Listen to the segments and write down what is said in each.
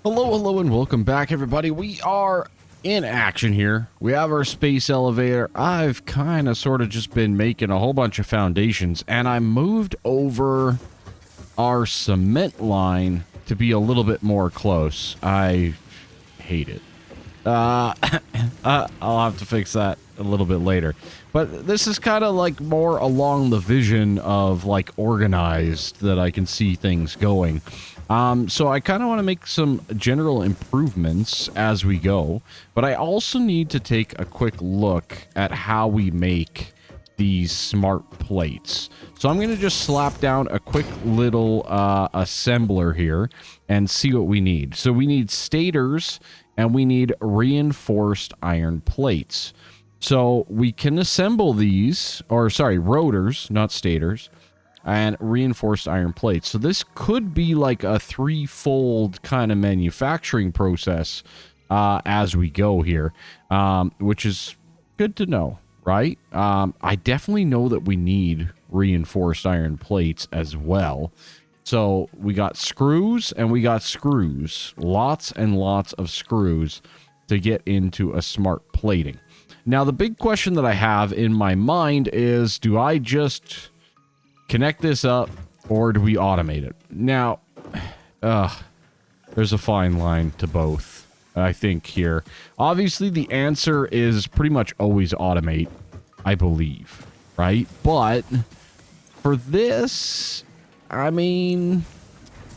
Hello, and welcome back, everybody. We are in action here. We have our space elevator. I've kind of sort of just been making a whole bunch of foundations, and I moved over our cement line to be a little bit more close. I hate it. I'll have to fix that a little bit later. But this is kind of like more along the vision of like organized that I can see things going. So I kind of want to make some general improvements as we go, but I also need to take a quick look at how we make these smart plates. So I'm going to just slap down a quick little assembler here and see what we need. So we need stators and we need reinforced iron plates. So we can assemble these, or sorry, rotors, not stators, and reinforced iron plates. So this could be like a threefold kind of manufacturing process as we go here, which is good to know, right? I definitely know that we need reinforced iron plates as well. So we got screws and we got screws. Lots and lots of screws to get into a smart plating. Now, the big question that I have in my mind is, do I just connect this up or do we automate it? Now, there's a fine line to both, I think, here. Obviously, the answer is pretty much always automate, I believe, right? But for this, I mean,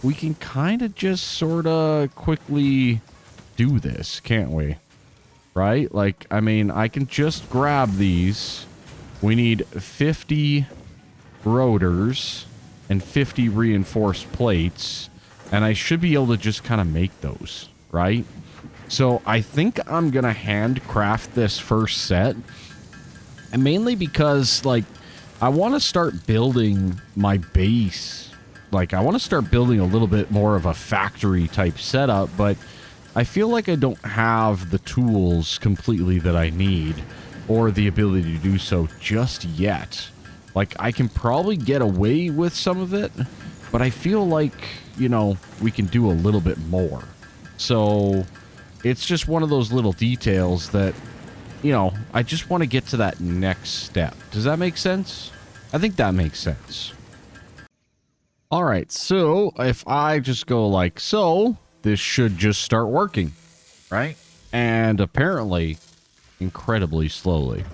we can kind of just sort of quickly do this, can't we? Right? Like, I mean, I can just grab these. We need 50 rotors and 50 reinforced plates, and I should be able to just kind of make those, right? So I think I'm gonna handcraft this first set, and mainly because, like, I want to start building my base. Like, I want to start building a little bit more of a factory type setup, but I feel like I don't have the tools completely that I need or the ability to do so just yet. Like, I can probably get away with some of it, but I feel like, you know, we can do a little bit more. So it's just one of those little details that, you know, I just want to get to that next step. Does that make sense? I think that makes sense. All right, so if I just go like so, this should just start working, right? And apparently, incredibly slowly,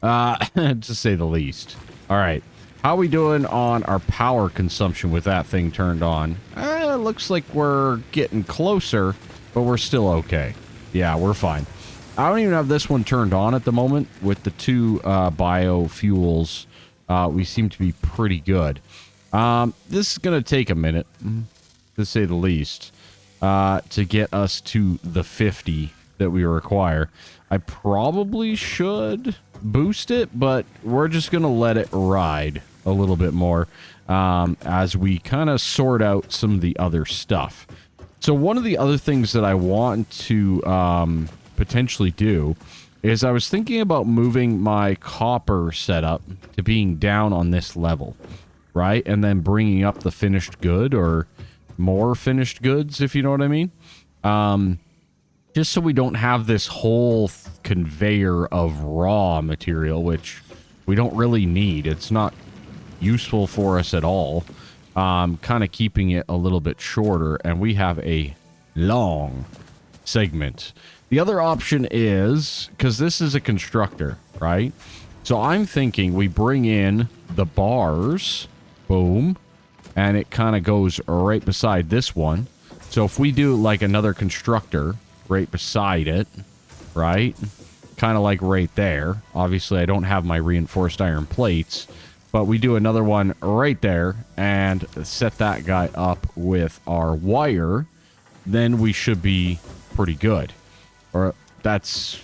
to say the least. All right, how are we doing on our power consumption with that thing turned on? It looks like we're getting closer, but we're still okay. Yeah, we're fine. I don't even have this one turned on at the moment. With the two biofuels, we seem to be pretty good. This is going to take a minute, to say the least, to get us to the 50 that we require. I probably should boost it, but we're just going to let it ride a little bit more as we kind of sort out some of the other stuff. So one of the other things that I want to potentially do is I was thinking about moving my copper setup to being down on this level, right? And then bringing up the finished good or more finished goods, if you know what I mean. Just so we don't have this whole conveyor of raw material, which we don't really need. It's not useful for us at all. Kind of keeping it a little bit shorter, and we have a long segment. The other option is, because this is a constructor, right? So I'm thinking we bring in the bars, boom, and it kind of goes right beside this one. So if we do like another constructor right beside it, right? Kind of like right there. Obviously, I don't have my reinforced iron plates, but we do another one right there and set that guy up with our wire, then we should be pretty good. Or that's,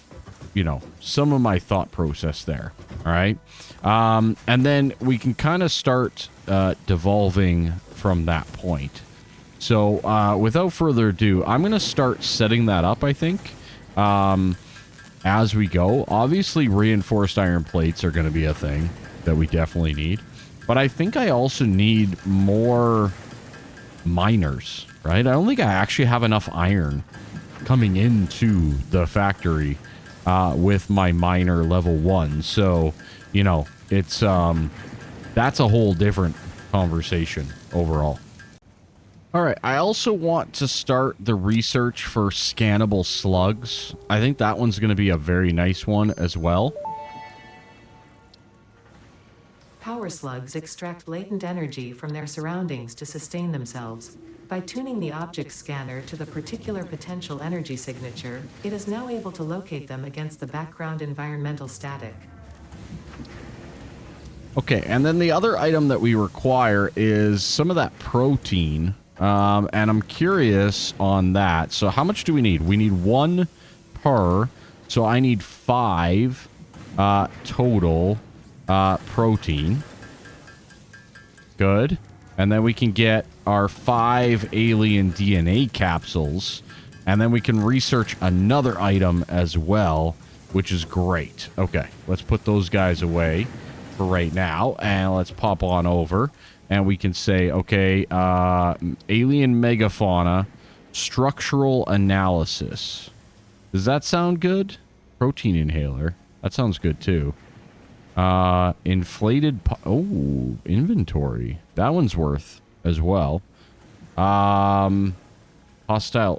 you know, some of my thought process there. All right. And then we can kind of start devolving from that point. So without further ado, I'm going to start setting that up, I think, as we go. Obviously, reinforced iron plates are going to be a thing that we definitely need. But I think I also need more miners. right? I don't think I actually have enough iron coming into the factory with my miner level 1. So, you know, it's that's a whole different conversation overall. All right, I also want to start the research for scannable slugs. I think that one's going to be a very nice one as well. Power slugs extract latent energy from their surroundings to sustain themselves. By tuning the object scanner to the particular potential energy signature, it is now able to locate them against the background environmental static. Okay, and then the other item that we require is some of that protein. And I'm curious on that. So how much do we need? We need 1 per. So I need 5 total protein. Good. And then we can get our 5 alien DNA capsules. And then we can research another item as well, which is great. Okay, let's put those guys away for right now. And let's pop on over. And we can say, okay, alien megafauna, structural analysis. Does that sound good? Protein inhaler. That sounds good, too. Inflated... Oh, inventory. That one's worth as well. Hostile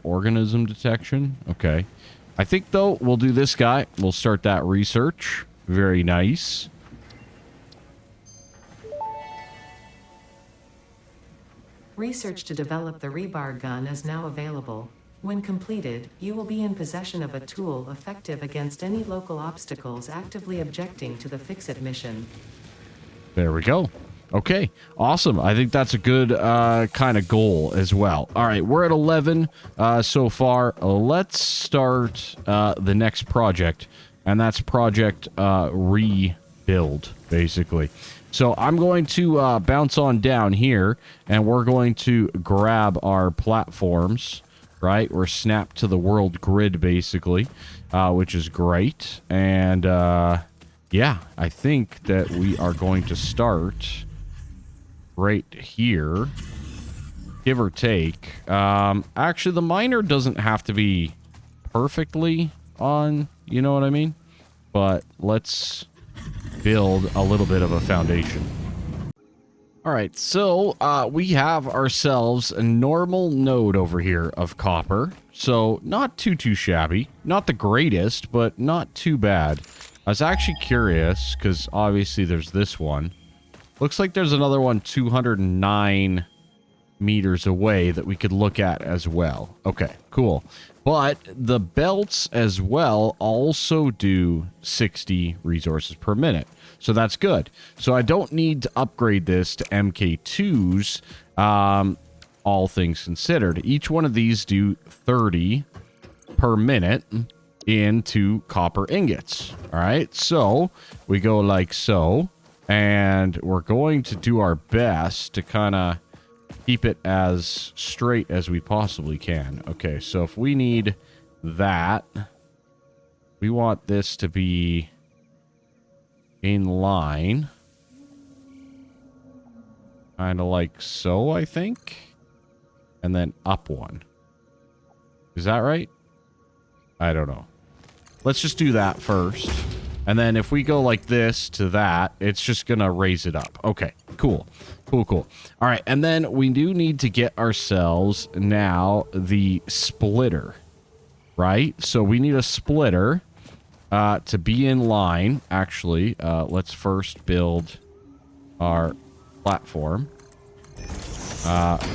organism detection. Okay. I think, though, we'll do this guy. We'll start that research. Very nice. Research to develop the rebar gun is now available. When completed, you will be in possession of a tool effective against any local obstacles actively objecting to the Fix-It mission. There we go. Okay, awesome. I think that's a good kind of goal as well. All right, we're at 11 so far. Let's start the next project, and that's project rebuild, basically. So I'm going to bounce on down here, and we're going to grab our platforms, right? We're snapped to the world grid, basically, which is great. And, yeah, I think that we are going to start right here, give or take. Actually, the miner doesn't have to be perfectly on, you know what I mean? But let's build a little bit of a foundation. All right, so we have ourselves a normal node over here of copper. So not too shabby. Not the greatest, but not too bad. I was actually curious, because obviously there's this one. Looks like there's another one 209 meters away that we could look at as well. Okay, cool. But the belts as well also do 60 resources per minute. So that's good. So I don't need to upgrade this to MK2s, all things considered. Each one of these do 30 per minute into copper ingots. All right, so we go like so. And we're going to do our best to kind of keep it as straight as we possibly can. Okay, so if we need that, we want this to be in line. Kind of like so, I think. And then up one. Is that right? I don't know. Let's just do that first. And then if we go like this to that, it's just going to raise it up. Okay, cool. Cool. All right, and then we do need to get ourselves now the splitter, right? So we need a splitter to be in line. Actually, let's first build our platform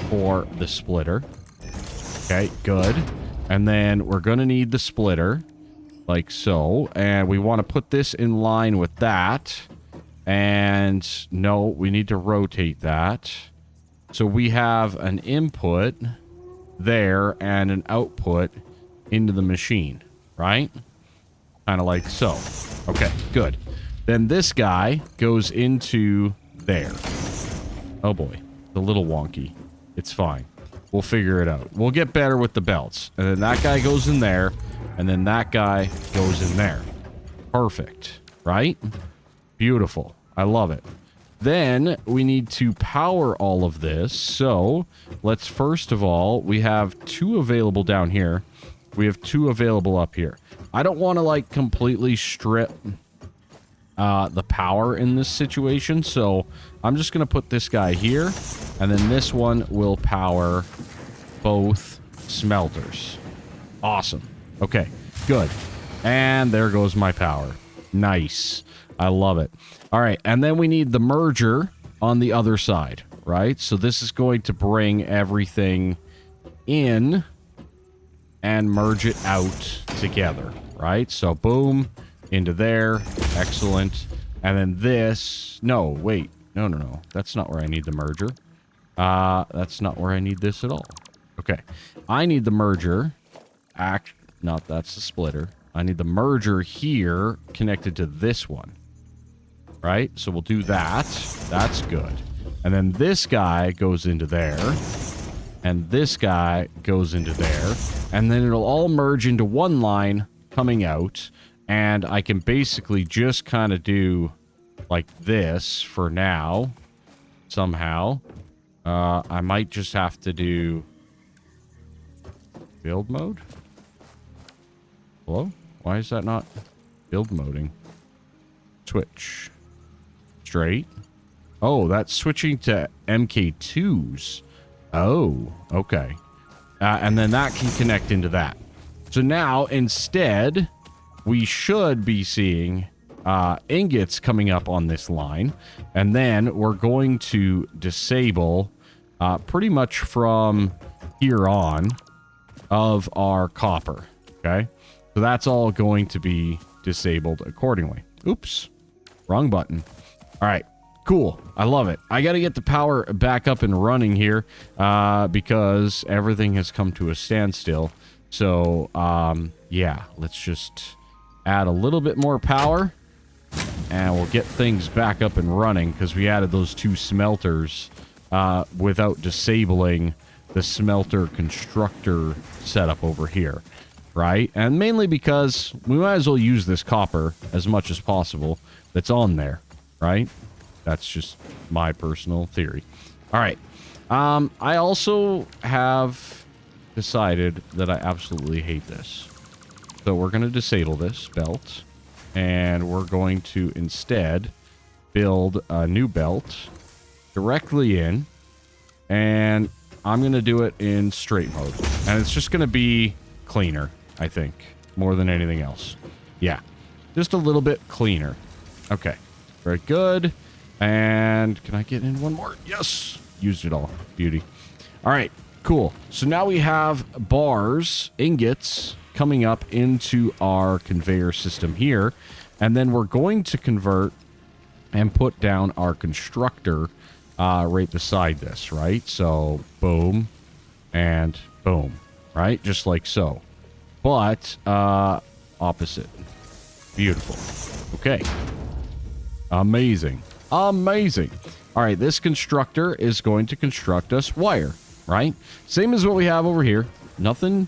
for the splitter. Okay, good. And then we're going to need the splitter. Like so, and we want to put this in line with that, and no, we need to rotate that. So we have an input there and an output into the machine, right? Kind of like so. Okay, good. Then this guy goes into there. Oh boy, the little wonky. It's fine. We'll figure it out. We'll get better with the belts. And then that guy goes in there. And then that guy goes in there. Perfect. Right? Beautiful. I love it. Then we need to power all of this. So let's first of all, we have 2 available down here. We have 2 available up here. I don't want to like completely strip the power in this situation. So I'm just going to put this guy here. And then this one will power both smelters. Awesome. Okay, good. And there goes my power. Nice. I love it. All right, and then we need the merger on the other side, right? So this is going to bring everything in and merge it out together, right? So boom, into there. Excellent. And then this... No, wait. No. That's not where I need the merger. That's not where I need this at all. Okay. I need the merger. No, that's the splitter. I need the merger here connected to this one. Right? So we'll do that. That's good. And then this guy goes into there. And this guy goes into there. And then it'll all merge into one line coming out. And I can basically just kind of do like this for now. Somehow. I might just have to do build mode. Hello? Why is that not build moding? Switch. Straight. Oh, that's switching to MK2s. Oh, okay. And then that can connect into that. So now, instead, we should be seeing ingots coming up on this line. And then we're going to disable pretty much from here on of our copper. Okay? So that's all going to be disabled accordingly. Oops. Wrong button. All right. Cool. I love it. I got to get the power back up and running here because everything has come to a standstill. So, yeah, let's just add a little bit more power and we'll get things back up and running because we added those 2 smelters without disabling the smelter constructor setup over here. Right? And mainly because we might as well use this copper as much as possible that's on there. Right? That's just my personal theory. All right. I also have decided that I absolutely hate this. So we're going to disable this belt. And we're going to instead build a new belt directly in. And I'm going to do it in straight mode. And it's just going to be cleaner, I think, more than anything else. Yeah, just a little bit cleaner. Okay, very good. And can I get in one more? Yes, used it all. Beauty. All right, cool. So now we have bars, ingots, coming up into our conveyor system here. And then we're going to convert and put down our constructor right beside this, right? So, boom, and boom, right? Just like so. But, opposite. Beautiful. Okay. Amazing. Amazing. All right, this constructor is going to construct us wire, right? Same as what we have over here. Nothing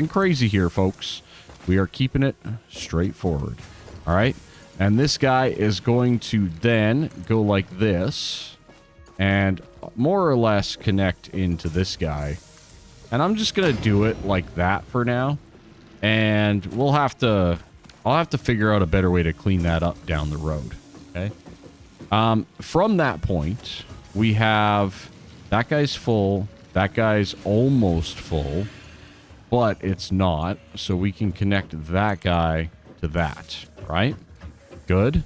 crazy here, folks. We are keeping it straightforward. All right? And this guy is going to then go like this and more or less connect into this guy. And I'm just going to do it like that for now. And I'll have to figure out a better way to clean that up down the road. Okay? From that point, we have that guy's full. That guy's almost full. But it's not. So we can connect that guy to that. Right? Good.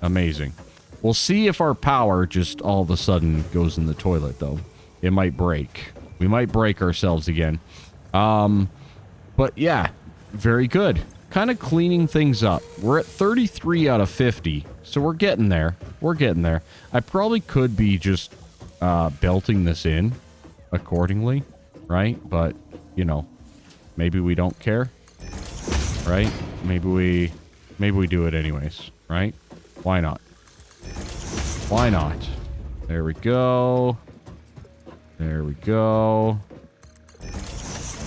Amazing. We'll see if our power just all of a sudden goes in the toilet, though. It might break. We might break ourselves again. But yeah, very good. Kind of cleaning things up. We're at 33 out of 50, so we're getting there. We're getting there. I probably could be just belting this in accordingly, right? But, you know, maybe we don't care, right? Maybe we do it anyways, right? Why not? Why not? There we go. There we go.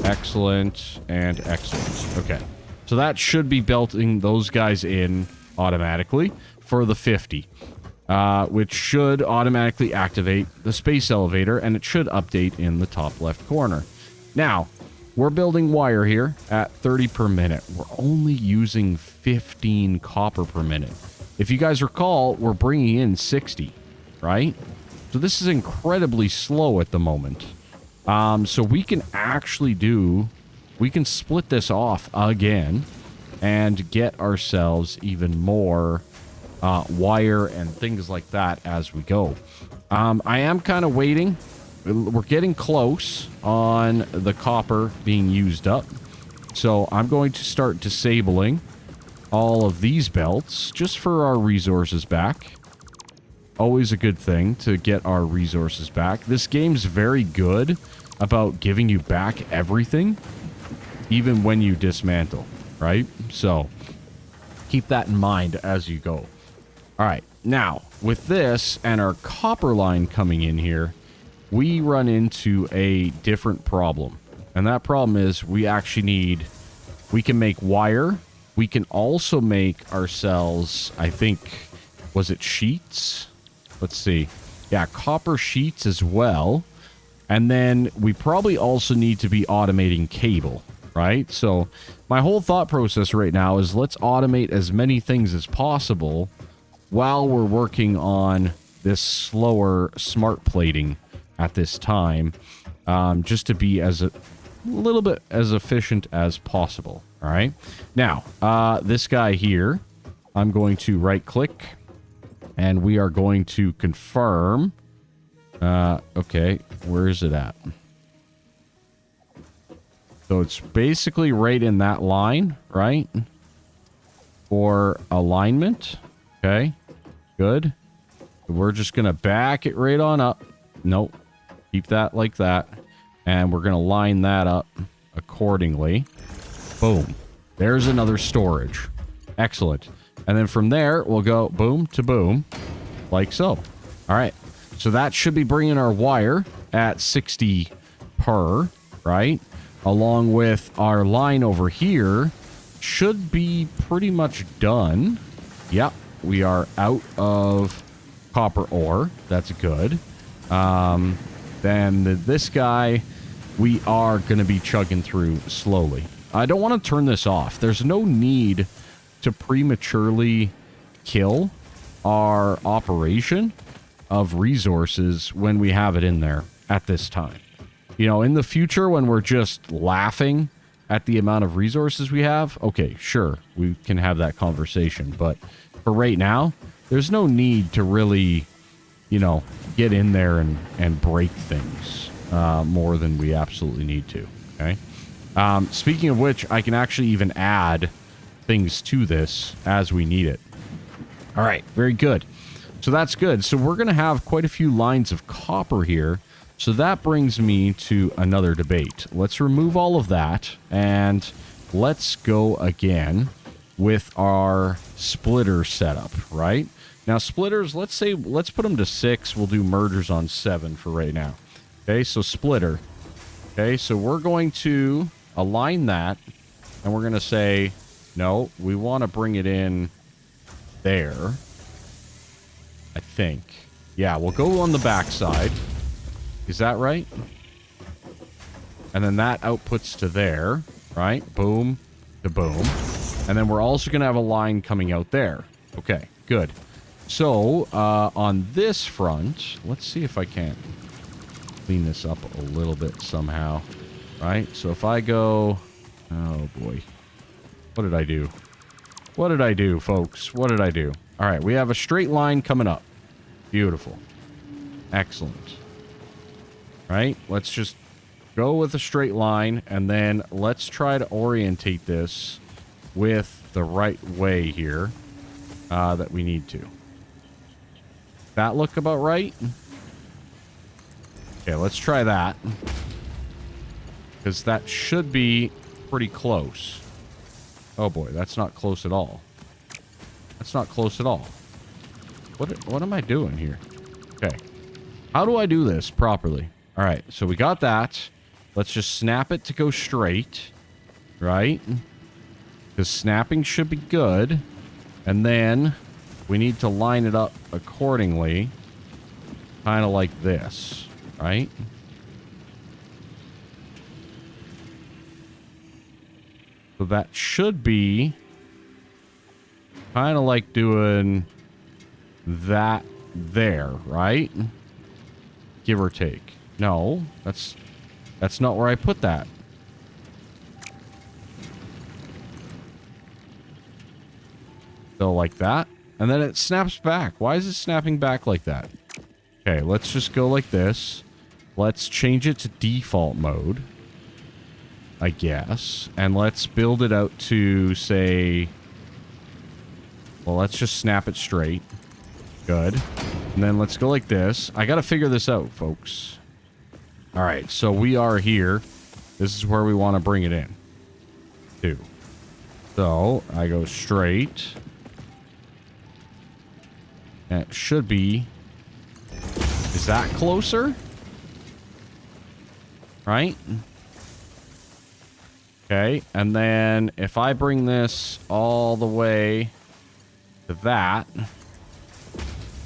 Excellent and excellent. Okay. So that should be belting those guys in automatically for the 50. which should automatically activate the space elevator, and it should update in the top left corner. Now, we're building wire here at 30 per minute. We're only using 15 copper per minute. If you guys recall, we're bringing in 60, right? So this is incredibly slow at the moment. So we can actually we can split this off again and get ourselves even more wire and things like that as we go. I am kind of waiting. We're getting close on the copper being used up. So I'm going to start disabling all of these belts just for our resources back. Always a good thing to get our resources back. This game's very good about giving you back everything, even when you dismantle, right? So keep that in mind as you go. All right, now with this and our copper line coming in here, we run into a different problem. And that problem is we can make wire. We can also make ourselves, I think, was it sheets? Let's see. Yeah, copper sheets as well. And then we probably also need to be automating cable, right? So my whole thought process right now is let's automate as many things as possible while we're working on this slower smart plating at this time, just to be a little bit as efficient as possible. All right. Now, this guy here, I'm going to right click and we are going to confirm. Okay, where is it at? So it's basically right in that line, right? For alignment. Okay, good. We're just going to back it right on up. Nope. Keep that like that. And we're going to line that up accordingly. Boom. There's another storage. Excellent. And then from there, we'll go boom to boom, like so. All right. So that should be bringing our wire at 60 per, right? Along with our line over here should be pretty much done. Yep. We are out of copper ore. That's good. Then this guy, we are going to be chugging through slowly. I don't want to turn this off. There's no need to prematurely kill our operation of resources when we have it in there at this time. You know, in the future when we're just laughing at the amount of resources we have, okay, sure, we can have that conversation. But for right now, there's no need to really, you know, get in there and break things more than we absolutely need to, okay? Speaking of which, I can actually even add things to this as we need it. All right, very good. So that's good. So we're going to have quite a few lines of copper here. So that brings me to another debate. Let's remove all of that and let's go again with our splitter setup, right? Now splitters, let's put them to 6. We'll do mergers on 7 for right now. Okay, so splitter. Okay, so we're going to align that and we're going to say, no, we want to bring it in there. I think. Yeah, we'll go on the back side. Is that right? And then that outputs to there, right? Boom to boom. And then we're also going to have a line coming out there. Okay, good. So, on this front, let's see if I can clean this up a little bit somehow. Right? So if I go... Oh, boy. What did I do? What did I do, folks? What did I do? All right, we have a straight line coming up. Beautiful. Excellent. Right? Let's just go with a straight line, and then let's try to orientate this with the right way here that we need to. That look about right? Okay, let's try that. Because that should be pretty close. Oh boy, that's not close at all. That's not close at all. What am I doing here? Okay. How do I do this properly? All right, so we got that. Let's just snap it to go straight. Right? Because snapping should be good. And then we need to line it up accordingly. Kind of like this, right? So that should be kind of like doing that there, right? Give or take. No, that's not where I put that. So like that. And then it snaps back. Why is it snapping back like that? Okay, let's just go like this. Let's change it to default mode, I guess. And let's build it out to, say... Well, let's just snap it straight. Good. And then let's go like this. I gotta figure this out, folks. Alright, so we are here. This is where we want to bring it in. To. So, I go straight. That should be... Is that closer? Right? Okay, and then if I bring this all the way to that,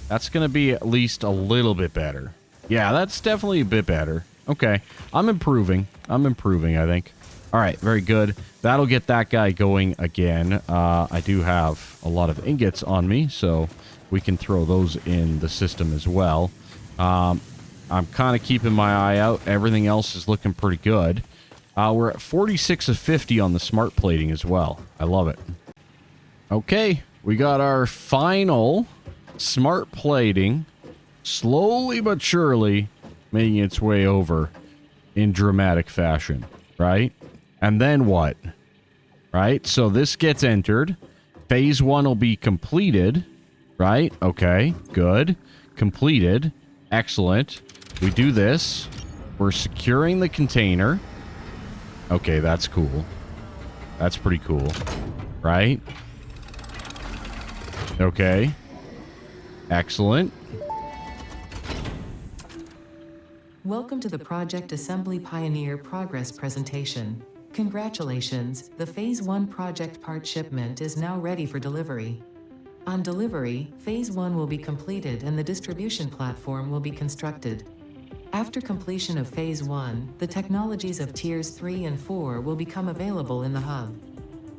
that's going to be at least a little bit better. Yeah, that's definitely a bit better. Okay, I'm improving. I think. All right, very good. That'll get that guy going again. I do have a lot of ingots on me, so we can throw those in the system as well. I'm kind of keeping my eye out. Everything else is looking pretty good. We're at 46 of 50 on the smart plating as well. I love it. Okay, we got our final smart plating, slowly but surely making its way over in dramatic fashion, right? And then what? Right? So this gets entered. Phase 1 will be completed, right? Okay, good. Completed. Excellent. We do this. We're securing the container. Okay, that's cool. That's pretty cool. Right? Okay. Excellent. Welcome to the Project Assembly Pioneer Progress presentation. Congratulations, the Phase 1 project part shipment is now ready for delivery. On delivery, Phase 1 will be completed and the distribution platform will be constructed. After completion of Phase 1, the technologies of Tiers 3 and 4 will become available in the hub.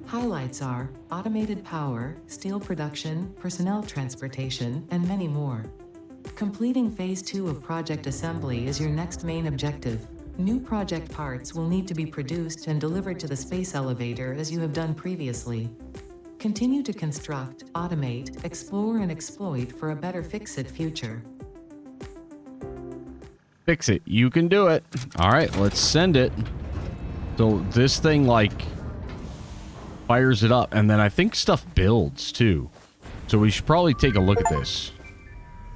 Highlights are automated power, steel production, personnel transportation, and many more. Completing Phase 2 of project assembly is your next main objective. New project parts will need to be produced and delivered to the space elevator as you have done previously. Continue to construct, automate, explore, and exploit for a better Fix-It future. Fix it. You can do it. All right, let's send it. So this thing, like, fires it up, and then I think stuff builds, too. So we should probably take a look at this.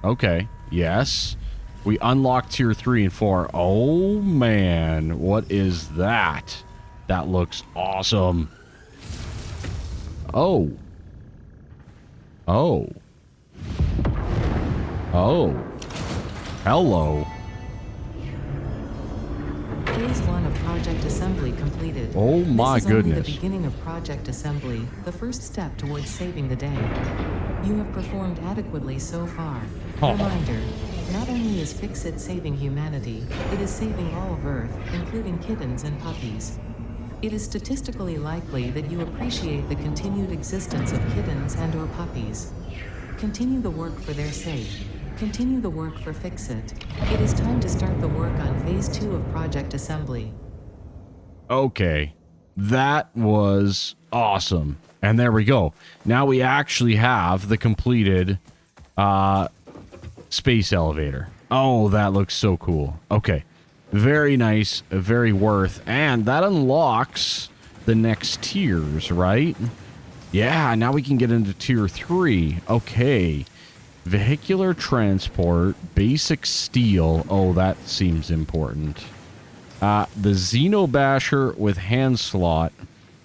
Okay, yes. We unlocked Tier 3 and 4. Oh, man. What is that? That looks awesome. Oh. Oh. Oh. Hello. Phase 1 of project assembly completed. Oh my This is only goodness. the beginning of project assembly, the first step towards saving the day. You have performed adequately so far. Oh. Reminder, not only is Fix-It saving humanity, it is saving all of Earth, including kittens and puppies. It is statistically likely that you appreciate the continued existence of kittens and/or puppies. Continue the work for their sake. Continue the work for Fix-It. It is time to start the work on Phase 2 of project assembly. Okay. That was awesome. And there we go. Now we actually have the completed space elevator. Oh, that looks so cool. Okay. Very nice. Very worth. And that unlocks the next tiers, right? Yeah, now we can get into Tier 3. Okay. Vehicular transport, basic steel. Oh, that seems important. The Xenobasher with hand slot.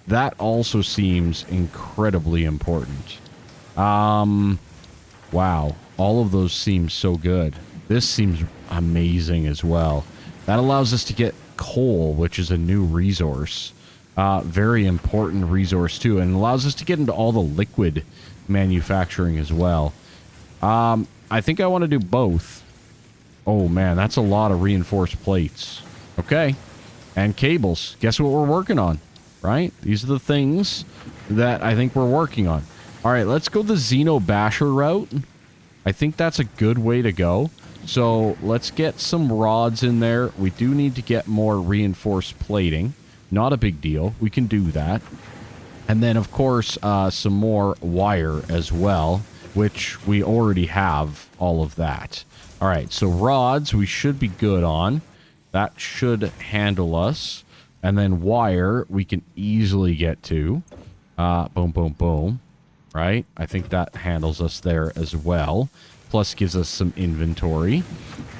That also seems incredibly important. Wow. All of those seem so good. This seems amazing as well. That allows us to get coal, which is a new resource. Very important resource too, and allows us to get into all the liquid manufacturing as well. I think I want to do both. Oh man, that's a lot of reinforced plates. Okay. And cables. Guess what we're working on, right? These are the things that I think we're working on. All right, let's go the Xeno Basher route. I think that's a good way to go. So let's get some rods in there. We do need to get more reinforced plating. Not a big deal. We can do that. And then, of course, some more wire as well, which we already have all of that. All right, so rods we should be good on. That should handle us. And then wire we can easily get to. Boom, boom, boom. Right? I think that handles us there as well. Plus gives us some inventory.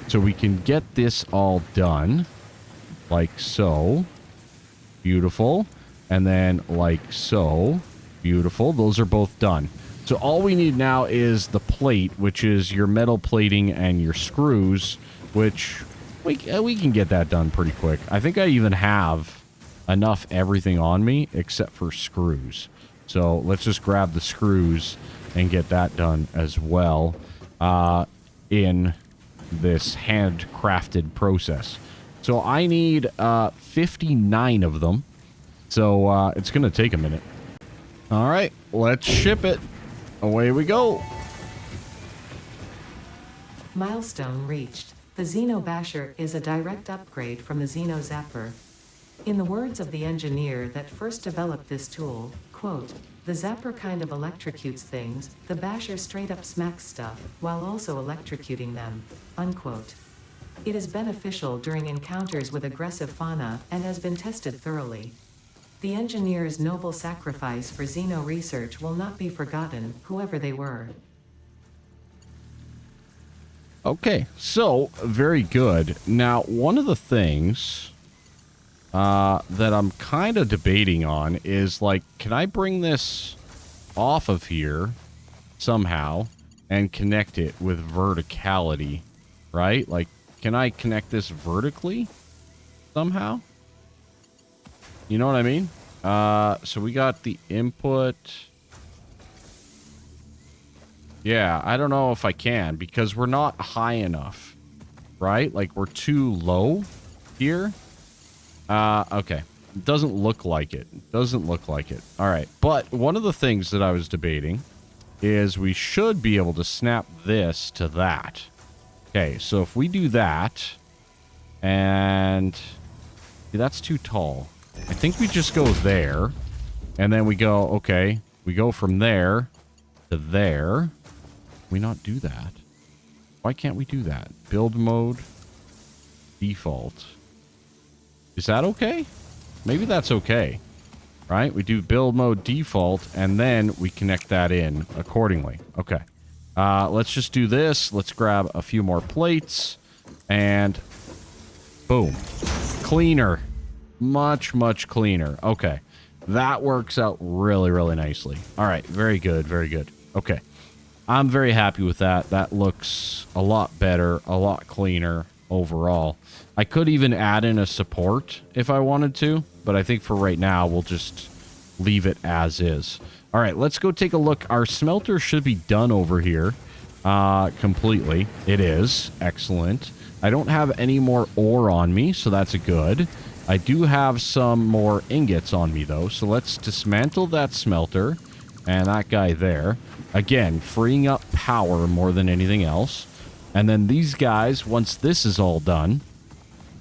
So we can get this all done. Like so. Beautiful. And then like so. Beautiful. Those are both done. So all we need now is the plate, which is your metal plating and your screws, which we can get that done pretty quick. I think I even have enough everything on me except for screws. So let's just grab the screws and get that done as well in this handcrafted process. So I need 59 of them. So it's going to take a minute. All right, let's ship it. Away we go. Milestone reached. The Xeno Basher is a direct upgrade from the Xeno Zapper. In the words of the engineer that first developed this tool, quote, "The Zapper kind of electrocutes things, the Basher straight up smacks stuff, while also electrocuting them," unquote. It is beneficial during encounters with aggressive fauna and has been tested thoroughly. The engineer's noble sacrifice for Xeno research will not be forgotten, whoever they were. Okay, so very good. Now, one of the things that I'm kind of debating on is, like, can I bring this off of here somehow and connect it with verticality, right? Like, can I connect this vertically somehow? You know what I mean? So we got the input. Yeah, I don't know if I can because we're not high enough, right? Like we're too low here. Okay. It doesn't look like it. Doesn't look like it. All right. But one of the things that I was debating is we should be able to snap this to that. Okay, so if we do that, and see, that's too tall. I think we just go there, and then we go, okay, we go from there to there. Can we not do that? Why can't we do that? Build mode, default. Is that okay? Maybe that's okay, right? We do build mode default, and then we connect that in accordingly. Okay. Let's just do this. Let's grab a few more plates, and boom. Cleaner. Much, much cleaner. Okay. That works out really, really nicely. All right. Very good. Very good. Okay. I'm very happy with that. That looks a lot better, a lot cleaner overall. I could even add in a support if I wanted to, but I think for right now, we'll just leave it as is. All right. Let's go take a look. Our smelter should be done over here completely. It is. Excellent. I don't have any more ore on me, so that's a good. I do have some more ingots on me, though, so let's dismantle that smelter and that guy there. Again, freeing up power more than anything else. And then these guys, once this is all done,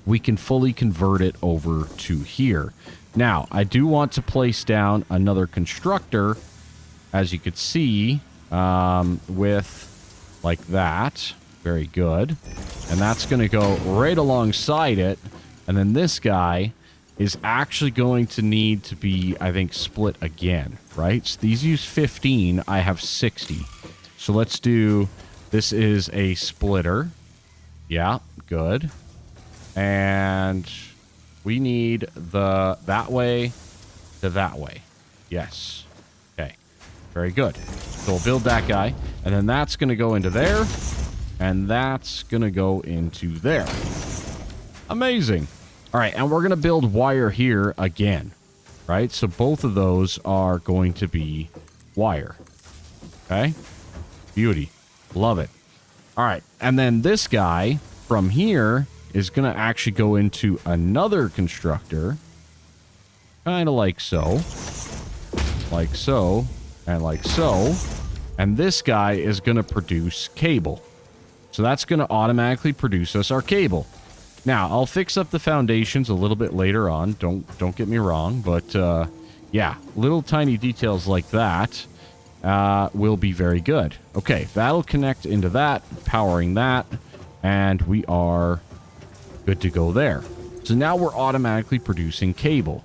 we can fully convert it over to here. Now, I do want to place down another constructor, as you could see, with like that. Very good. And that's going to go right alongside it. And then this guy is actually going to need to be, I think, split again, right? So these use 15. I have 60. So let's do, this is a splitter. Yeah, good. And we need the that way to that way. Yes. Okay. Very good. So we'll build that guy. And then that's going to go into there. And that's going to go into there. Amazing. All right, and we're going to build wire here again. right? So both of those are going to be wire. Okay? Beauty. Love it. All right. And then this guy from here is going to actually go into another constructor. Kind of like so. Like so. And like so. And this guy is going to produce cable. So that's going to automatically produce us our cable. Now, I'll fix up the foundations a little bit later on. Don't get me wrong. But, yeah, little tiny details like that will be very good. Okay, that'll connect into that, powering that, and we are good to go there. So now we're automatically producing cable.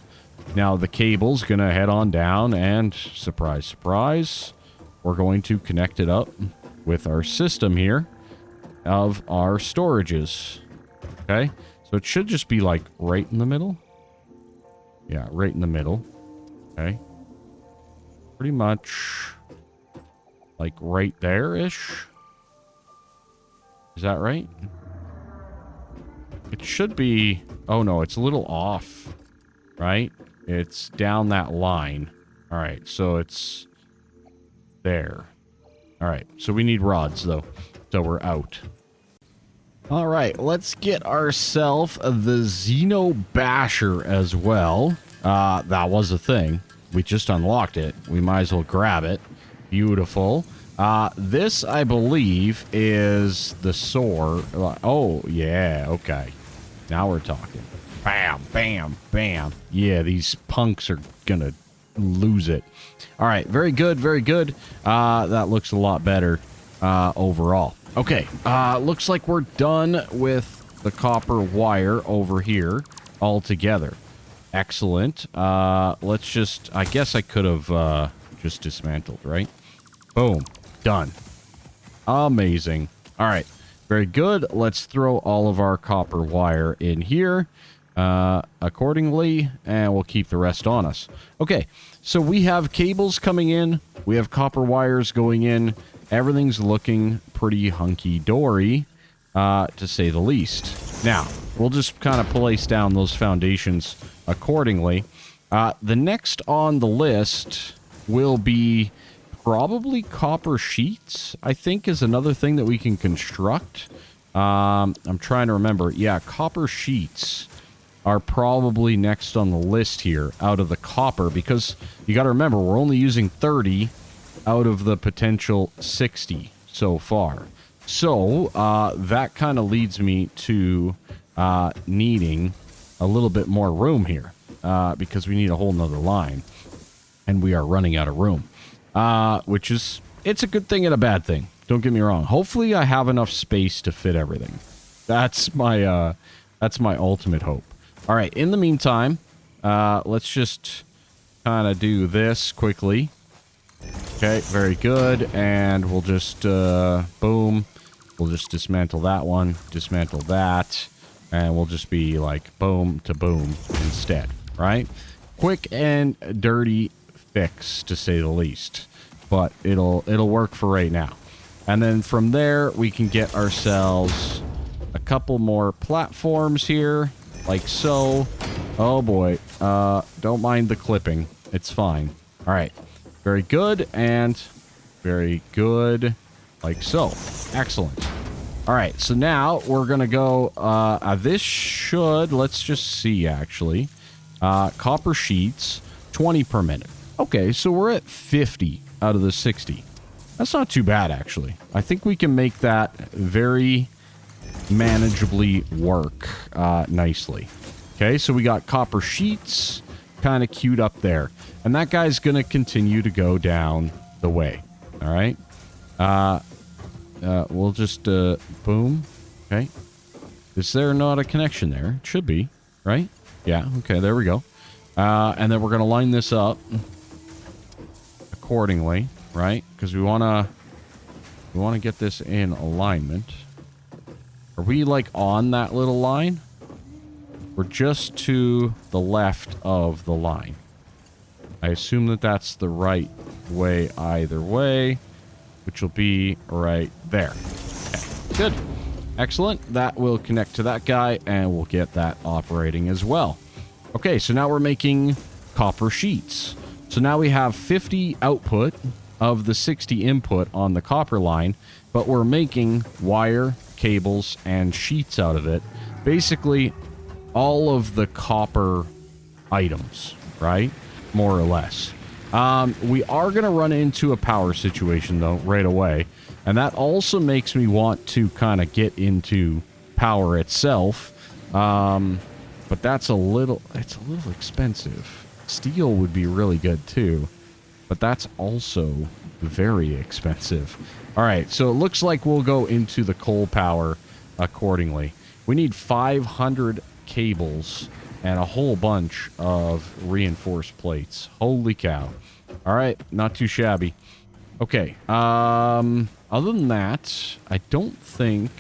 Now, the cable's going to head on down, and surprise, surprise, we're going to connect it up with our system here of our storages. Okay, so it should just be like right in the middle. Yeah, right in the middle. Okay, pretty much like right there-ish. Is that right? It should be... Oh, no, it's a little off, right? It's down that line. All right, so it's there. All right, so we need rods, though. So we're out. All right, let's get ourselves the Xeno Basher as well. That was a thing. We just unlocked it. We might as well grab it. Beautiful. This, I believe, is the sword. Oh, yeah, okay. Now we're talking. Bam, bam, bam. Yeah, these punks are gonna lose it. All right, very good, very good. That looks a lot better overall. Okay, looks like we're done with the copper wire over here altogether. Excellent. Let's just... I guess I could have just dismantled, right? Boom. Done. Amazing. All right. Very good. Let's throw all of our copper wire in here accordingly, and we'll keep the rest on us. Okay, so we have cables coming in. We have copper wires going in. Everything's looking pretty hunky-dory, to say the least. Now, we'll just kind of place down those foundations accordingly. The next on the list will be probably copper sheets, I think, is another thing that we can construct. I'm trying to remember. Yeah, copper sheets are probably next on the list here out of the copper, because you got to remember, we're only using 30 out of the potential 60 so far. So that kind of leads me to needing a little bit more room here, because we need a whole nother line, and we are running out of room, which is, it's a good thing and a bad thing. Don't get me wrong. Hopefully I have enough space to fit everything. That's my ultimate hope. All right, in the meantime, let's just kind of do this quickly. Okay, very good. And we'll just, boom. We'll just dismantle that one, dismantle that, and we'll just be like boom to boom instead, right? Quick and dirty fix, to say the least. But it'll work for right now. And then from there, we can get ourselves a couple more platforms here, like so. Oh boy, don't mind the clipping. It's fine. All right, very good, and very good, like so. Excellent. All right, so now we're gonna go, this should, let's just see, actually. Copper sheets, 20 per minute. Okay, so we're at 50 out of the 60. That's not too bad, actually. I think we can make that very manageably work nicely. Okay, so we got copper sheets kind of queued up there. And that guy's going to continue to go down the way. All right? We'll just, boom. Okay. Is there not a connection there? It should be, right? Yeah, okay, there we go. And then we're going to line this up accordingly, right? Because we want to get this in alignment. Are we like on that little line? We're just to the left of the line. I assume that that's the right way either way, which will be right there. Okay, good. Excellent. That will connect to that guy, and we'll get that operating as well. Okay, so now we're making copper sheets. So now we have 50 output of the 60 input on the copper line, but we're making wire, cables, and sheets out of it. Basically, all of the copper items, right? More or less. We are going to run into a power situation, though, right away. And that also makes me want to kind of get into power itself. But that's it's a little expensive. Steel would be really good, too. But that's also very expensive. All right, so it looks like we'll go into the coal power accordingly. We need 500 cables and a whole bunch of reinforced plates. Holy cow. All right, not too shabby. Okay, other than that, I don't think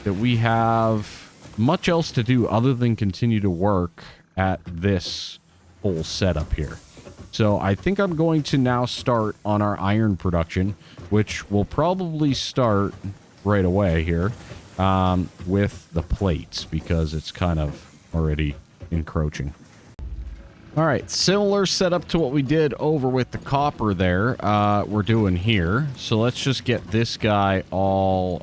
that we have much else to do other than continue to work at this whole setup here. So I think I'm going to now start on our iron production, which will probably start right away here with the plates, because it's kind of already encroaching. All right, similar setup to what we did over with the copper there, we're doing here. So let's just get this guy all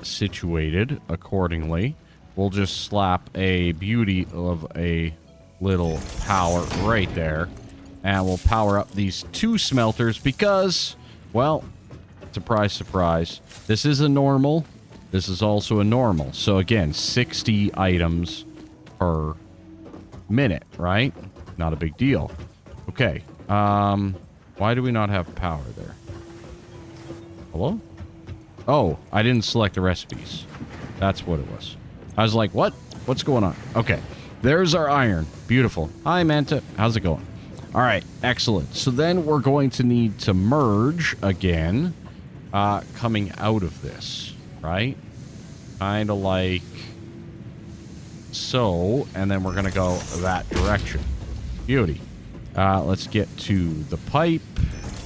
situated accordingly. We'll just slap a beauty of a little power right there. And we'll power up these 2 smelters because, well, surprise, surprise, this is a normal. This is also a normal. So again, 60 items per minute, right? Not a big deal. Okay. Why do we not have power there? Hello? Oh, I didn't select the recipes. That's what it was. I was like, what? What's going on? Okay. There's our iron. Beautiful. Hi, Manta. How's it going? All right. Excellent. So then we're going to need to merge again, coming out of this, right? Kind of like so. And then we're going to go that direction. Beauty. Let's get to the pipe.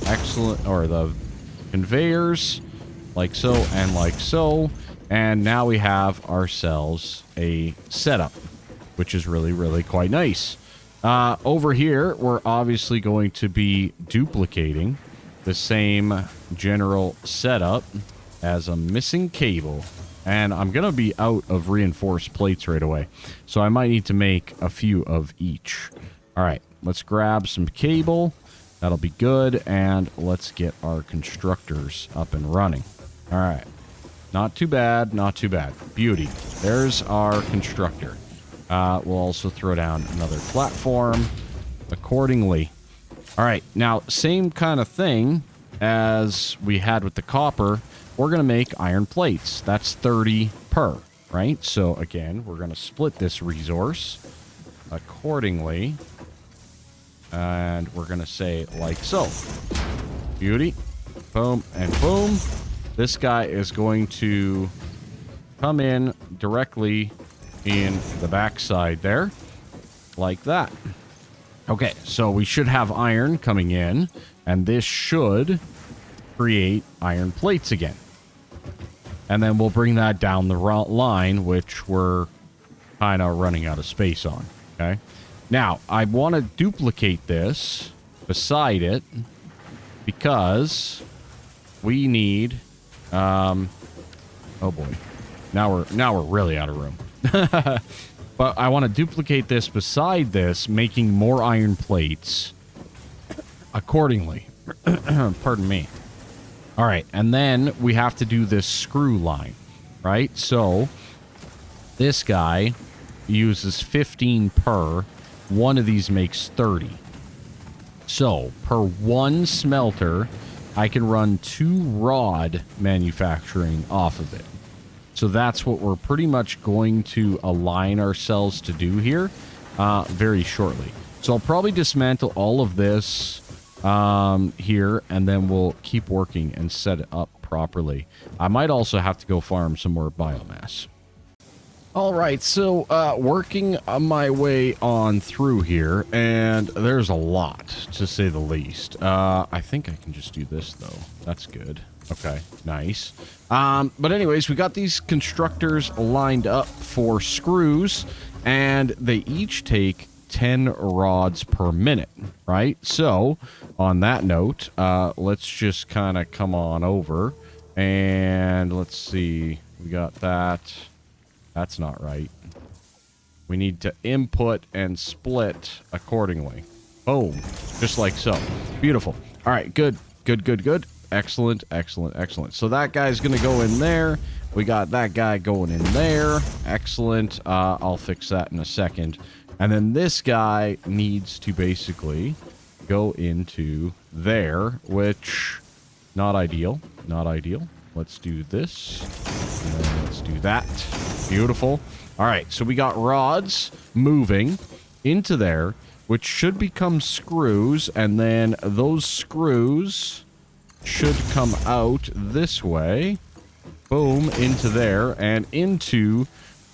Excellent. Or the conveyors. Like so and like so. And now we have ourselves a setup, which is really, really quite nice. Over here, we're obviously going to be duplicating the same general setup as a missing cable. And I'm going to be out of reinforced plates right away. So I might need to make a few of each. All right, let's grab some cable. That'll be good. And let's get our constructors up and running. All right. Not too bad, not too bad. Beauty. There's our constructor. We'll also throw down another platform accordingly. All right, now, same kind of thing as we had with the copper. We're going to make iron plates. That's 30 per, right? So, again, we're going to split this resource accordingly. And we're going to say like so. Beauty. Boom and boom. This guy is going to come in directly in the backside there, like that. Okay, so we should have iron coming in, and this should create iron plates again. And then we'll bring that down the line, which we're kind of running out of space on, okay? Now, I want to duplicate this beside it because we need... oh boy. Now we're really out of room. But I want to duplicate this beside this, making more iron plates accordingly. Pardon me. All right, and then we have to do this screw line, right? So this guy uses 15 per. One of these makes 30. So per one smelter, I can run 2 rod manufacturing off of it. So that's what we're pretty much going to align ourselves to do here very shortly. So I'll probably dismantle all of this here, and then we'll keep working and set it up properly. I might also have to go farm some more biomass. All right, so working my way on through here, and there's a lot, to say the least. I think I can just do this, though. That's good. Okay, nice. But anyways, we got these constructors lined up for screws, and they each take 10 rods per minute, right? So on that note, let's just kind of come on over and let's see. We got that. That's not right. We need to input and split accordingly. Boom. Just like so. Beautiful. All right, good. Good, good, good. Excellent, excellent, excellent. So that guy's going to go in there. We got that guy going in there. Excellent. I'll fix that in a second. And then this guy needs to basically go into there, which, not ideal. Not ideal. Let's do this. And then let's do that. Beautiful. All right, so we got rods moving into there, which should become screws, and then those screws should come out this way. Boom, into there, and into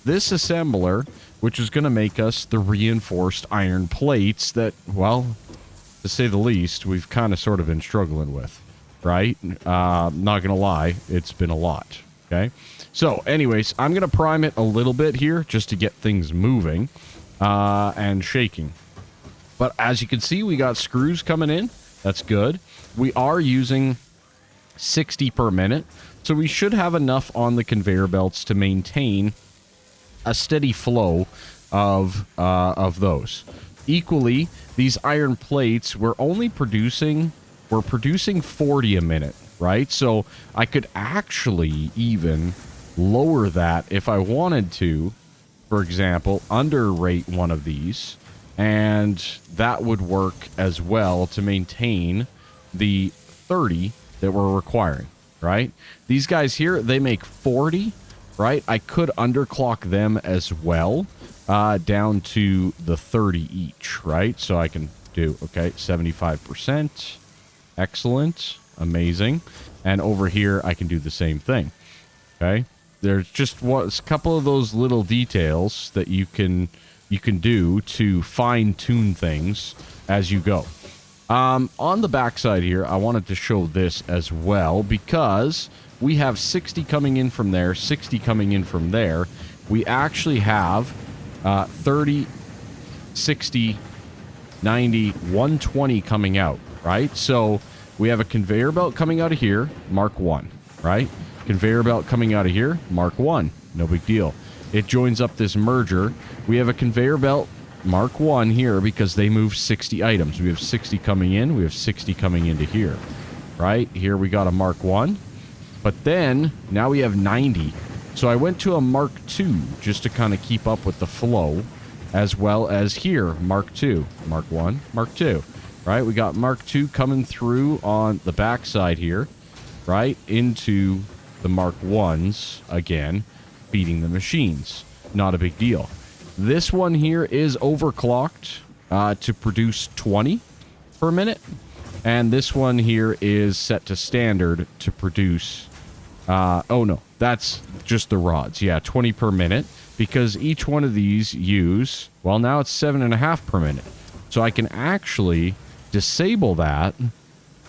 this assembler, which is going to make us the reinforced iron plates that, well, to say the least, we've kind of sort of been struggling with, right? Not going to lie, it's been a lot, okay? So, anyways, I'm going to prime it a little bit here just to get things moving and shaking. But as you can see, we got screws coming in. That's good. We are using 60 per minute, so we should have enough on the conveyor belts to maintain a steady flow of those. Equally, these iron plates, we're producing 40 a minute, right? So I could actually even lower that if I wanted to, for example, underrate one of these, and that would work as well to maintain the 30 that we're requiring, right? These guys here, they make 40, right? I could underclock them as well, down to the 30 each, right? So I can do, okay, 75%. Excellent. Amazing. And over here, I can do the same thing, okay? There's just a couple of those little details that you can do to fine-tune things as you go. On the backside here, I wanted to show this as well because we have 60 coming in from there, 60 coming in from there. We actually have 30, 60, 90, 120 coming out, right? So we have a conveyor belt coming out of here, Mark 1, right? Conveyor belt coming out of here, Mark 1. No big deal. It joins up this merger. We have a conveyor belt, Mark 1 here, because they move 60 items. We have 60 coming in. We have 60 coming into here, right? Here we got a Mark 1. But then, now we have 90. So I went to a Mark 2 just to kind of keep up with the flow, as well as here, Mark 2. Mark 1, Mark 2, right? We got Mark 2 coming through on the backside here, right? Into the Mark 1s again, feeding the machines. Not a big deal. This one here is overclocked to produce 20 per minute. And this one here is set to standard to produce... oh, no. That's just the rods. Yeah, 20 per minute. Because each one of these use... Well, now it's 7.5 per minute. So I can actually disable that.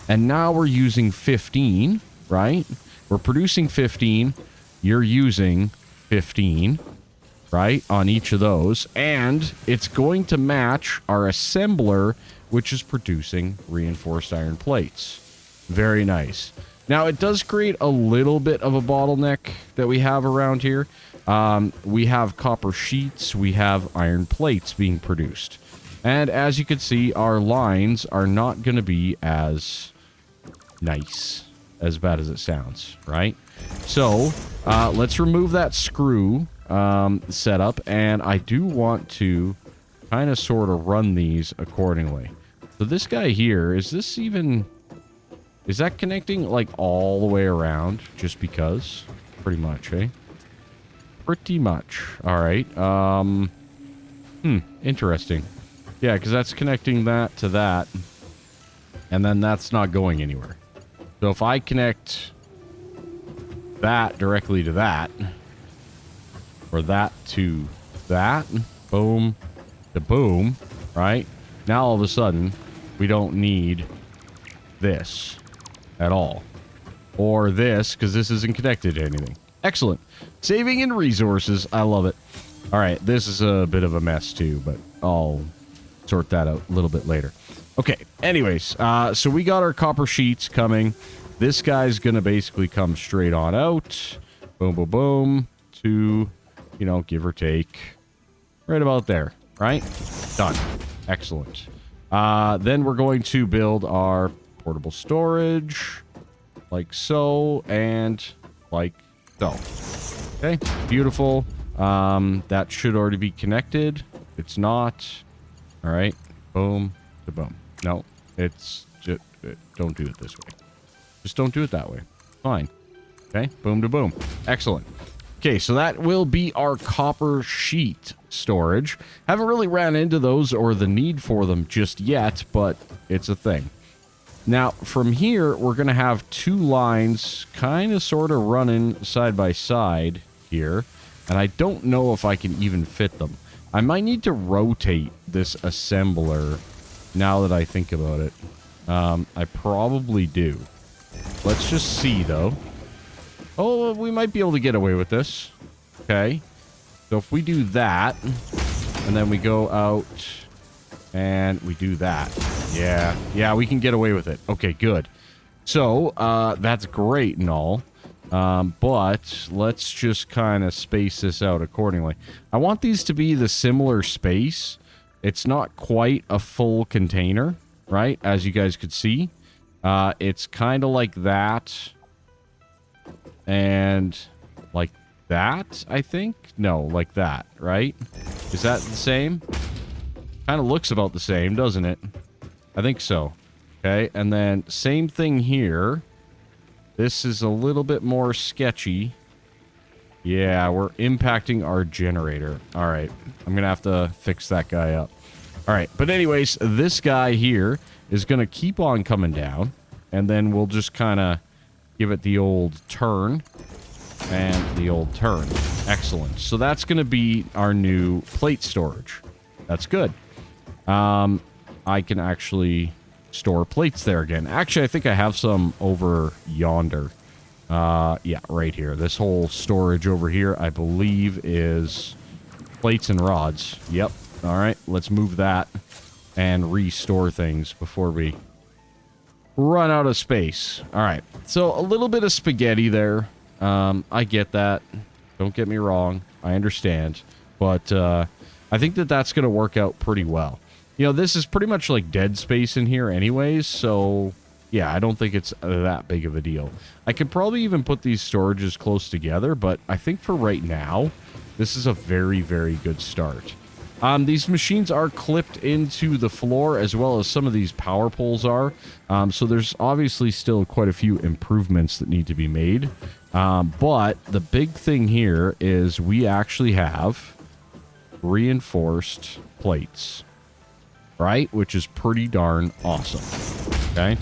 And now we're using 15, right? We're producing 15. You're using 15, right, on each of those. And it's going to match our assembler, which is producing reinforced iron plates. Very nice. Now, it does create a little bit of a bottleneck that we have around here. We have copper sheets. We have iron plates being produced. And as you can see, our lines are not going to be as nice, as bad as it sounds, right? So, let's remove that screw setup, and I do want to kind of sort of run these accordingly. So this guy here, is this even... Is that connecting, like, all the way around just because? Pretty much, eh? Pretty much. All right. Interesting. Yeah, because that's connecting that to that, and then that's not going anywhere. So if I connect that directly to that, or that to that, boom to boom, right? Now all of a sudden, we don't need this at all. Or this, because this isn't connected to anything. Excellent. Saving in resources. I love it. All right, this is a bit of a mess too, but I'll sort that out a little bit later. Okay, anyways, so we got our copper sheets coming. This guy's going to basically come straight on out. Boom, boom, boom. To, you know, give or take. Right about there, right? Done. Excellent. Then we're going to build our portable storage. Like so, and like so. Okay, beautiful. That should already be connected. It's not. All right. Boom to boom. No, it's just, don't do it this way. Just don't do it that way. Fine. Okay, boom to boom. Excellent. Okay, so that will be our copper sheet storage. Haven't really ran into those or the need for them just yet, but it's a thing. Now, from here, we're going to have two lines kind of sort of running side by side here, and I don't know if I can even fit them. I might need to rotate this assembler now that I think about it. I probably do. Let's just see, though. Oh, we might be able to get away with this. Okay. So if we do that, and then we go out, and we do that. Yeah, we can get away with it. Okay, good. So, that's great and all. But let's just kind of space this out accordingly. I want these to be the similar space. It's not quite a full container, right? As you guys could see. It's kind of like that. And like that, I think? No, like that, right? Is that the same? Kind of looks about the same, doesn't it? I think so. Okay, and then same thing here. This is a little bit more sketchy. Yeah, we're impacting our generator. All right, I'm going to have to fix that guy up. All right, but anyways, this guy here is going to keep on coming down. And then we'll just kind of give it the old turn. And the old turn. Excellent. So that's going to be our new plate storage. That's good. I can actually store plates there again. Actually, I think I have some over yonder. Yeah, right here. This whole storage over here, I believe, is plates and rods. Yep. All right, let's move that and restore things before we run out of space. All right, so a little bit of spaghetti there. I get that. Don't get me wrong. I understand. But I think that that's going to work out pretty well. You know, this is pretty much like dead space in here anyways, so yeah, I don't think it's that big of a deal. I could probably even put these storages close together, but I think for right now, this is a very, very good start. These machines are clipped into the floor as well as some of these power poles are. So there's obviously still quite a few improvements that need to be made. But the big thing here is we actually have reinforced plates, right? Which is pretty darn awesome. Okay.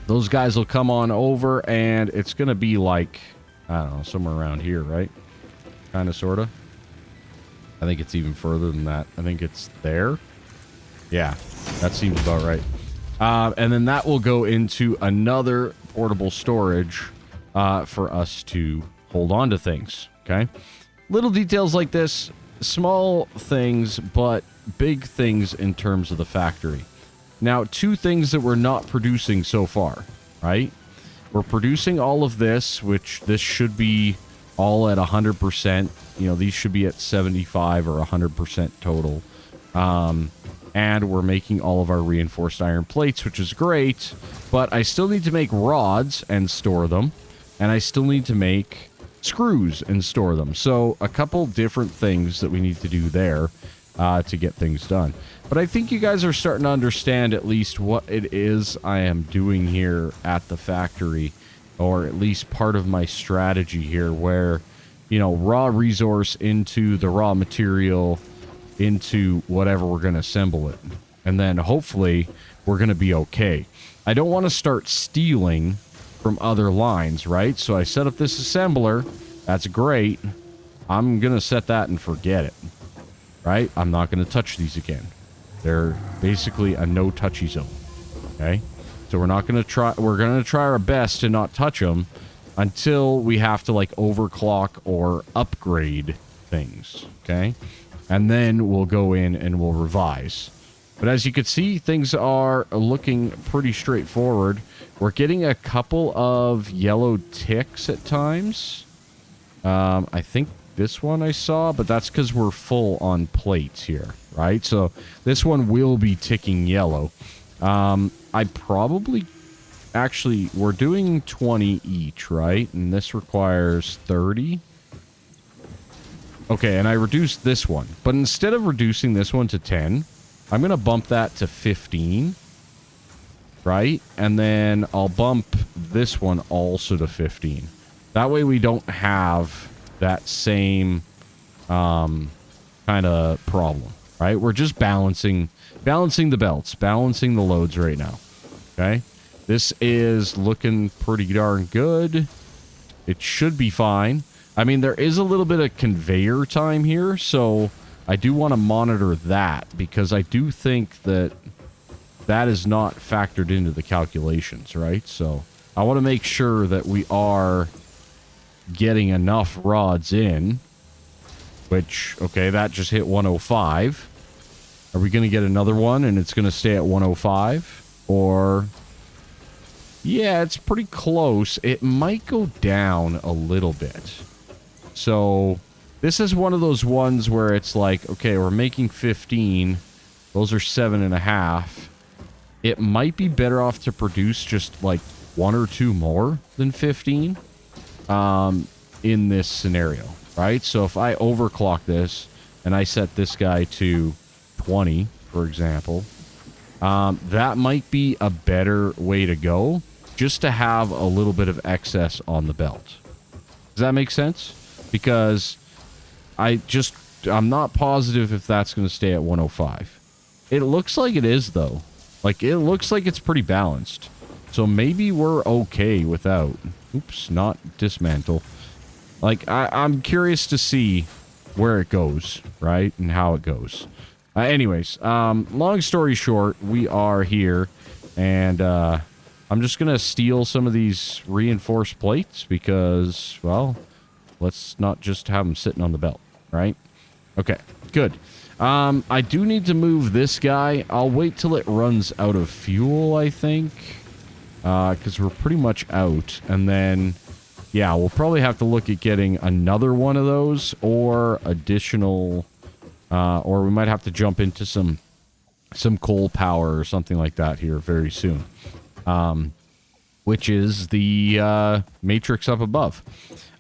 Those guys will come on over and it's going to be like, I don't know, somewhere around here, right? Kind of, sort of. I think it's even further than that. I think it's there. Yeah, that seems about right. And then that will go into another portable storage for us to hold on to things. Okay. Little details like this, small things, but big things in terms of the factory. Now, two things that we're not producing so far, right? We're producing all of this, which this should be all at 100%. You know, these should be at 75 or 100% total. And we're making all of our reinforced iron plates, which is great. But I still need to make rods and store them. And I still need to make screws and store them. So a couple different things that we need to do there to get things done. But I think you guys are starting to understand at least what it is I am doing here at the factory. Or at least part of my strategy here where, you know, raw resource into the raw material into whatever we're going to assemble it. And then hopefully we're going to be okay. I don't want to start stealing from other lines, right? So I set up this assembler. That's great. I'm going to set that and forget it, right? I'm not going to touch these again. They're basically a no-touchy zone, okay? So we're not going to try, we're going to try our best to not touch them until we have to like overclock or upgrade things, okay? And then we'll go in and we'll revise. But as you can see, things are looking pretty straightforward. We're getting a couple of yellow ticks at times. I think this one I saw, but that's because we're full on plates here, right? So this one will be ticking yellow. I probably... Actually, we're doing 20 each, right? And this requires 30. Okay, and I reduced this one. But instead of reducing this one to 10, I'm going to bump that to 15. Right? And then I'll bump this one also to 15. That way we don't have that same kind of problem. Right? We're just balancing the belts, balancing the loads right now. Okay? This is looking pretty darn good. It should be fine. I mean, there is a little bit of conveyor time here, so I do want to monitor that because I do think that that is not factored into the calculations, right? So I want to make sure that we are getting enough rods in, which, okay, that just hit 105. Are we going to get another one and it's going to stay at 105? Or... yeah, it's pretty close. It might go down a little bit. So, this is one of those ones where it's like, okay, we're making 15. Those are 7.5. It might be better off to produce just like 1 or 2 more than 15 in this scenario, right? So, if I overclock this and I set this guy to 20, for example, that might be a better way to go. Just to have a little bit of excess on the belt. Does that make sense? Because I'm not positive if that's going to stay at 105. It looks like it is, though. Like, it looks like it's pretty balanced. So maybe we're okay without... oops, not dismantle. Like, I'm curious to see where it goes, right? And how it goes. Anyways, long story short, we are here. And, I'm just going to steal some of these reinforced plates because, well, let's not just have them sitting on the belt, right? Okay, good. I do need to move this guy. I'll wait till it runs out of fuel, I think, because we're pretty much out. And then, yeah, we'll probably have to look at getting another one of those or additional, or we might have to jump into some coal power or something like that here very soon. Which is the matrix up above.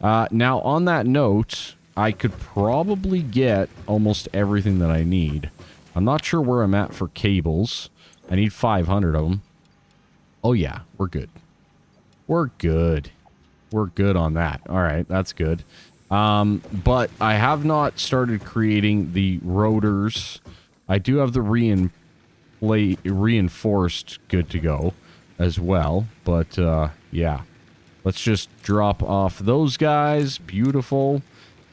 Now, on that note, I could probably get almost everything that I need. I'm not sure where I'm at for cables. I need 500 of them. Oh, yeah, we're good. We're good. We're good on that. All right, that's good. But I have not started creating the rotors. I do have the reinforced good to go as well, but yeah, let's just drop off those guys. Beautiful,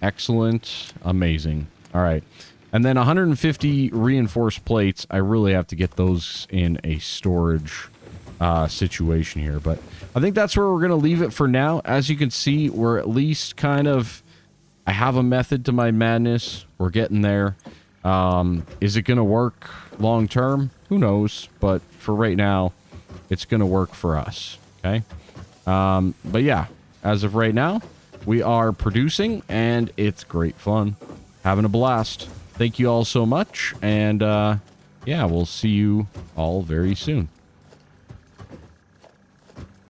excellent, amazing. All right, and then 150 reinforced plates. I really have to get those in a storage situation here, but I think that's where we're gonna leave it for now. As you can see, we're at least kind of, I have a method to my madness. We're getting there. Is it gonna work long term? Who knows, but for right now it's going to work for us, okay? But yeah, as of right now, we are producing, and it's great fun. Having a blast. Thank you all so much, and yeah, we'll see you all very soon.